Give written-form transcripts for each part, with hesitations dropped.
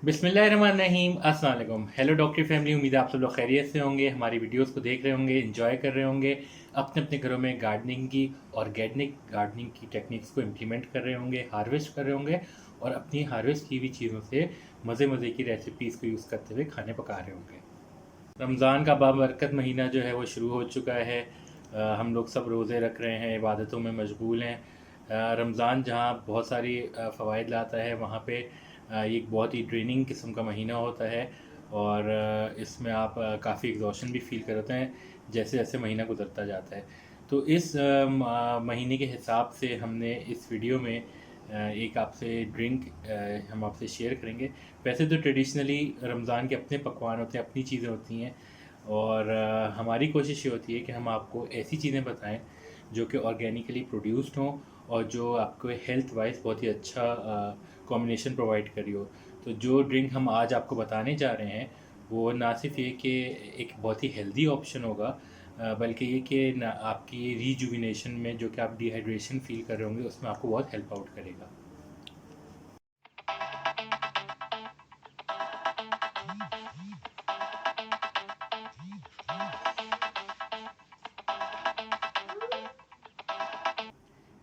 बिस्मिल्लाहिर्रहमानिर्रहीम, अस्सलाम वालेकुम। हेलो डॉक्टरी फैमिली, उम्मीद है आप सब लोग खैरियत से होंगे। हमारी वीडियोस को देख रहे होंगे, एंजॉय कर रहे होंगे, अपने अपने घरों में गार्डनिंग की ऑर्गेनिक गार्डनिंग की टेक्निक्स को इम्प्लीमेंट कर रहे होंगे, हार्वेस्ट कर रहे होंगे और अपनी हार्वेस्ट की हुई चीज़ों से मज़े मज़े की रेसिपीज़ को यूज़ करते हुए खाने पका रहे होंगे। रमज़ान का बाबरकत महीना जो है वो शुरू हो चुका है। हम लोग सब रोज़े रख रहे हैं, इबादतों में मशगूल हैं। रमज़ान जहाँ बहुत सारी फ़वाइद लाता है, वहाँ पे ये एक बहुत ही ड्रेनिंग किस्म का महीना होता है और इसमें आप काफ़ी एग्जॉशन भी फ़ील करते हैं जैसे जैसे महीना गुजरता जाता है। तो इस महीने के हिसाब से हमने इस वीडियो में एक आपसे ड्रिंक हम आपसे शेयर करेंगे। वैसे तो ट्रेडिशनली रमज़ान के अपने पकवान होते हैं, अपनी चीज़ें होती हैं और हमारी कोशिश ये होती है कि हम आपको ऐसी चीज़ें बताएं जो कि ऑर्गेनिकली प्रोड्यूस्ड हों और जो आपको हेल्थ वाइज बहुत ही अच्छा कॉम्बिनेशन प्रोवाइड करी हो। तो जो ड्रिंक हम आज आपको बताने जा रहे हैं वो ना सिर्फ ये कि एक बहुत ही हेल्दी ऑप्शन होगा, बल्कि ये कि ना आपकी रीजुविनेशन में जो कि आप डिहाइड्रेशन फील कर रहे होंगे उसमें आपको बहुत हेल्प आउट करेगा।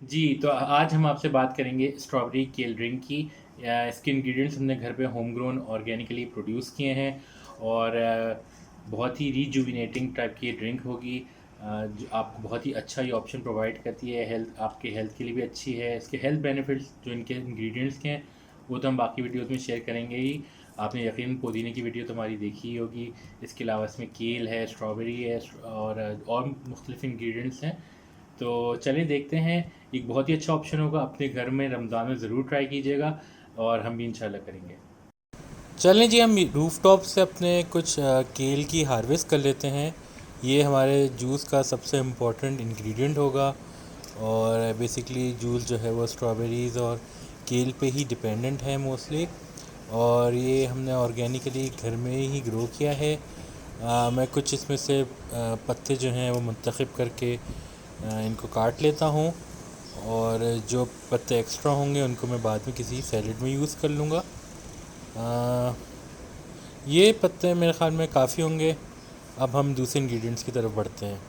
जी, तो आज हम आपसे बात करेंगे स्ट्रॉबेरी केल ड्रिंक की। इसके इंग्रेडिएंट्स हमने घर पे होम ग्रोन ऑर्गेनिकली प्रोड्यूस किए हैं और बहुत ही रीजुविनेटिंग टाइप की ये ड्रिंक होगी। जो आपको बहुत ही अच्छा ये ऑप्शन प्रोवाइड करती है, हेल्थ आपके हेल्थ के लिए भी अच्छी है। इसके हेल्थ बेनिफिट्स जो इनके इंग्रेडिएंट्स के हैं वो तो हम बाकी वीडियोज़ में शेयर करेंगे ही। आपने यकीनन पुदीने की वीडियो तो हमारी देखी ही होगी। इसके अलावा इसमें केल है, स्ट्रॉबेरी है और मुख्तलिफ इंग्रेडिएंट्स हैं। तो चलिए देखते हैं। एक बहुत ही अच्छा ऑप्शन होगा, अपने घर में रमज़ान में ज़रूर ट्राई कीजिएगा और हम भी इंशाल्लाह करेंगे। चलें जी, हम रूफ़ टॉप से अपने कुछ केल की हार्वेस्ट कर लेते हैं। ये हमारे जूस का सबसे इम्पोर्टेंट इंग्रेडिएंट होगा और बेसिकली जूस जो है वो स्ट्रॉबेरीज़ और केल पे ही डिपेंडेंट है मोस्टली। और ये हमने ऑर्गेनिकली घर में ही ग्रो किया है। मैं कुछ इसमें से पत्ते जो हैं वो मुंतखब करके इनको काट लेता हूँ और जो पत्ते एक्स्ट्रा होंगे उनको मैं बाद में किसी सैलेड में यूज़ कर लूँगा। अ, ये पत्ते मेरे ख़्याल में काफ़ी होंगे। अब हम दूसरे इंग्रेडिएंट्स की तरफ बढ़ते हैं।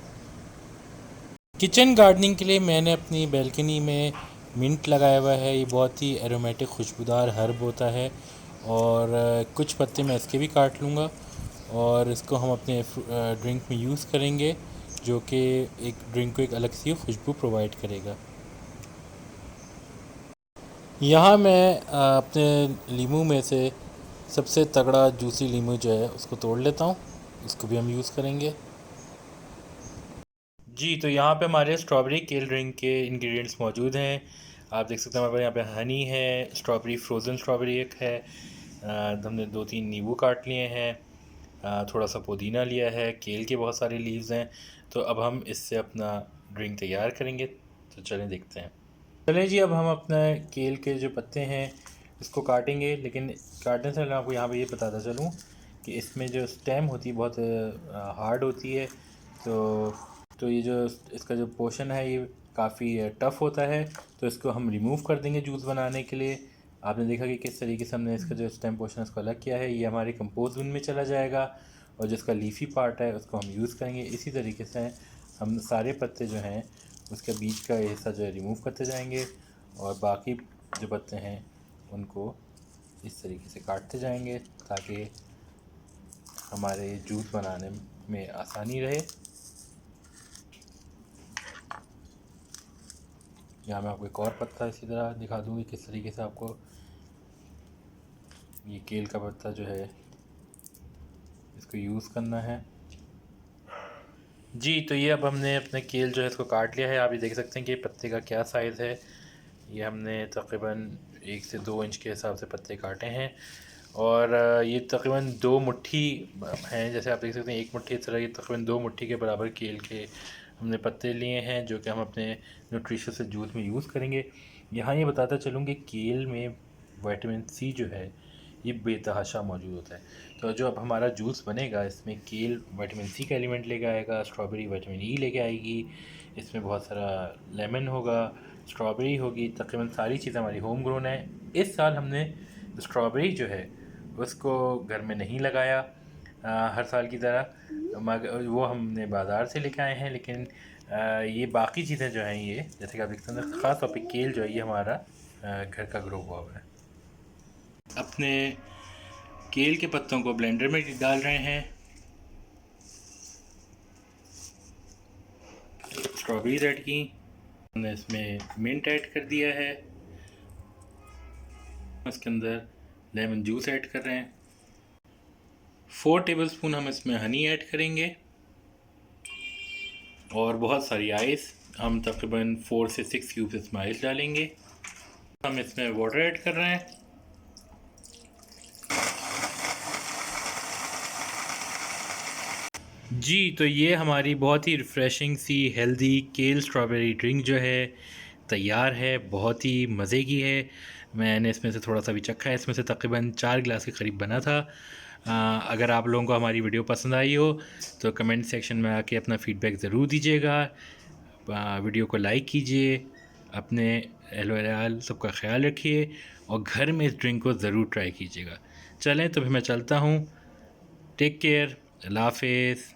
किचन गार्डनिंग के लिए मैंने अपनी बैल्कनी में मिंट लगाया हुआ है। ये बहुत ही एरोमेटिक खुशबूदार हर्ब होता है और कुछ पत्ते मैं इसके भी काट लूँगा और इसको हम अपने ड्रिंक में यूज़ करेंगे, जो कि एक ड्रिंक को एक अलग सी खुशबू प्रोवाइड करेगा। यहाँ मैं अपने लीमू में से सबसे तगड़ा जूसी लीमू जो है उसको तोड़ लेता हूँ, उसको भी हम यूज़ करेंगे। जी, तो यहाँ पे हमारे स्ट्रॉबेरी केल ड्रिंक के इंग्रेडिएंट्स मौजूद हैं। आप देख सकते हैं हमारे पास यहाँ पे हनी है, स्ट्रॉबेरी फ्रोज़न स्ट्रॉबेरी एक है, हमने 2-3 नींबू काट लिए हैं, थोड़ा सा पुदीना लिया है, केल के बहुत सारे लीव्स हैं। तो अब हम इससे अपना ड्रिंक तैयार करेंगे, तो चलें देखते हैं। चलें जी, अब हम अपना केल के जो पत्ते हैं इसको काटेंगे, लेकिन काटने से पहले आपको यहाँ पे ये बताता चलूँ कि इसमें जो स्टेम होती है बहुत हार्ड होती है। तो ये जो इसका जो पोर्शन है ये काफ़ी टफ़ होता है, तो इसको हम रिमूव कर देंगे जूस बनाने के लिए। आपने देखा कि किस तरीके से हमने इसका जो स्टेम पोर्शन इसको अलग किया है। ये हमारे कंपोस्ट बिन में चला जाएगा और जिसका लीफी पार्ट है उसको हम यूज़ करेंगे। इसी तरीके से हम सारे पत्ते जो हैं उसके बीच का हिस्सा जो है रिमूव करते जाएंगे और बाकी जो पत्ते हैं उनको इस तरीके से काटते जाएंगे ताकि हमारे जूस बनाने में आसानी रहे। यहाँ मैं आपको एक और पत्ता इसी तरह दिखा दूँगी किस तरीके से आपको ये केल का पत्ता जो है इसको यूज़ करना है। जी, तो ये अब हमने अपने केल जो है इसको काट लिया है। आप ये देख सकते हैं कि पत्ते का क्या साइज़ है। ये हमने तकरीबन 1 से 2 इंच के हिसाब से पत्ते काटे हैं और ये तकरीबन 2 मुट्ठी हैं। जैसे आप देख सकते हैं 1 मुट्ठी इस तरह, ये तकरीबन 2 मुट्ठी के बराबर केल के हमने पत्ते लिए हैं जो कि हम अपने न्यूट्रिशियस जूस में यूज़ करेंगे। यहाँ ये बताता चलूँ कि केल में विटामिन सी जो है ये बेतहाशा मौजूद होता है। तो जो अब हमारा जूस बनेगा इसमें केल विटामिन सी का एलिमेंट लेके आएगा, स्ट्रॉबेरी विटामिन ई लेके आएगी, इसमें बहुत सारा लेमन होगा, स्ट्रॉबेरी होगी। तकरीबन सारी चीज़ें हमारी होम ग्रोन है। इस साल हमने स्ट्रॉबेरी जो है उसको घर में नहीं लगाया हर साल की तरह, मगर वो हमने बाज़ार से लेके आए हैं। लेकिन ये बाकी चीज़ें जो हैं, ये जैसे कि आप देख सकते हैं, ख़ास तौर पे केल जो है ये हमारा घर का ग्रो हुआ हुआ है। अपने केल के पत्तों को ब्लेंडर में डाल रहे हैं। स्ट्रॉबेरीज ऐड की, हमने इसमें मिंट ऐड कर दिया है, इसके अंदर लेमन जूस ऐड कर रहे हैं। 4 टेबलस्पून हम इसमें हनी ऐड करेंगे और बहुत सारी आइस, हम तकरीबन 4 से 6 क्यूब्स इसमें आइस डालेंगे। हम इसमें वाटर ऐड कर रहे हैं। जी, तो ये हमारी बहुत ही रिफ़्रेशिंग सी हेल्दी केल स्ट्रॉबेरी ड्रिंक जो है तैयार है, बहुत ही मज़े की है। मैंने इसमें से थोड़ा-सा भी चखा है, इसमें से तकरीबन 4 गिलास के करीब बना था। अगर आप लोगों को हमारी वीडियो पसंद आई हो तो कमेंट सेक्शन में आके अपना फ़ीडबैक ज़रूर दीजिएगा। वीडियो को लाइक कीजिए, अपने अहल-वयाल सबका ख़्याल रखिए और घर में इस ड्रिंक को ज़रूर ट्राई कीजिएगा। चलें तो फिर मैं चलता हूँ। टेक केयर, अल्लाह हाफ़िज़।